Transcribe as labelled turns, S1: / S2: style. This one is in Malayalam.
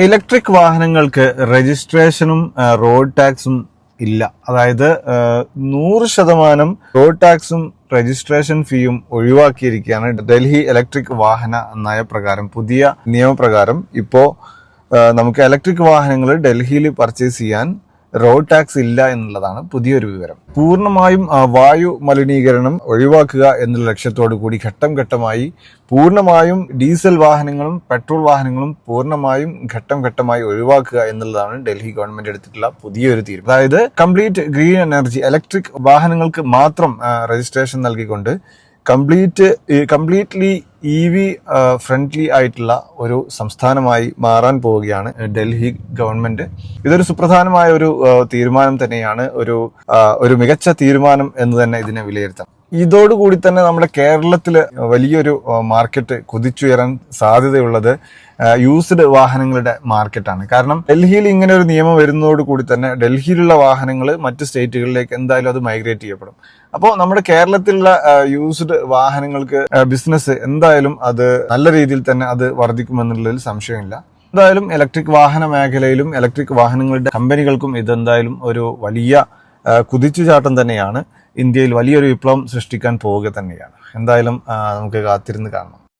S1: ഇലക്ട്രിക് വാഹനങ്ങൾക്ക് രജിസ്ട്രേഷനും റോഡ് ടാക്സും ഇല്ല. അതായത് 100% റോഡ് ടാക്സും രജിസ്ട്രേഷൻ ഫീയും ഒഴിവാക്കിയിരിക്കുകയാണ് ഡൽഹി ഇലക്ട്രിക് വാഹന നയപ്രകാരം. പുതിയ നിയമപ്രകാരം ഇപ്പോ നമുക്ക് ഇലക്ട്രിക് വാഹനങ്ങൾ ഡൽഹിയിൽ പർച്ചേസ് ചെയ്യാൻ റോഡ് ടാക്സ് ഇല്ല എന്നുള്ളതാണ് പുതിയൊരു വിവരം. പൂർണ്ണമായും വായു മലിനീകരണം ഒഴിവാക്കുക എന്നുള്ള ലക്ഷ്യത്തോടു കൂടി ഘട്ടം ഘട്ടമായി പൂർണ്ണമായും ഡീസൽ വാഹനങ്ങളും പെട്രോൾ വാഹനങ്ങളും പൂർണ്ണമായും ഘട്ടം ഘട്ടമായി ഒഴിവാക്കുക എന്നുള്ളതാണ് ഡൽഹി ഗവൺമെന്റ് എടുത്തിട്ടുള്ള പുതിയൊരു തീരുമാനം. അതായത് കംപ്ലീറ്റ് ഗ്രീൻ എനർജി ഇലക്ട്രിക് വാഹനങ്ങൾക്ക് മാത്രം രജിസ്ട്രേഷൻ നൽകിക്കൊണ്ട് കംപ്ലീറ്റ്ലി EV ഫ്രണ്ട്ലി ആയിട്ടുള്ള ഒരു സംസ്ഥാനമായി മാറാൻ പോവുകയാണ് ഡൽഹി ഗവൺമെന്റ്. ഇതൊരു സുപ്രധാനമായ ഒരു തീരുമാനം തന്നെയാണ്, ഒരു മികച്ച തീരുമാനം എന്ന് തന്നെ ഇതിനെ വിലയിരുത്താം. ഇതോടുകൂടി തന്നെ നമ്മുടെ കേരളത്തില് വലിയൊരു മാർക്കറ്റ് കുതിച്ചുയരാൻ സാധ്യതയുള്ളത് യൂസ്ഡ് വാഹനങ്ങളുടെ മാർക്കറ്റാണ്. കാരണം ഡൽഹിയിൽ ഇങ്ങനെ ഒരു നിയമം വരുന്നതോടുകൂടി തന്നെ ഡൽഹിയിലുള്ള വാഹനങ്ങൾ മറ്റ് സ്റ്റേറ്റുകളിലേക്ക് എന്തായാലും അത് മൈഗ്രേറ്റ് ചെയ്യപ്പെടും. അപ്പോൾ നമ്മുടെ കേരളത്തിലുള്ള യൂസ്ഡ് വാഹനങ്ങൾക്ക് ബിസിനസ് എന്തായാലും അത് നല്ല രീതിയിൽ തന്നെ അത് വർദ്ധിക്കുമെന്നുള്ളതിൽ സംശയമില്ല. എന്തായാലും ഇലക്ട്രിക് വാഹന മേഖലയിലും ഇലക്ട്രിക് വാഹനങ്ങളുടെ കമ്പനികൾക്കും ഇതെന്തായാലും ഒരു വലിയ കുതിച്ചുചാട്ടം തന്നെയാണ്. ഇന്ത്യയിൽ വലിയൊരു വിപ്ലവം സൃഷ്ടിക്കാൻ പോവുക തന്നെയാണ്. എന്തായാലും നമുക്ക് കാത്തിരുന്ന് കാണണം.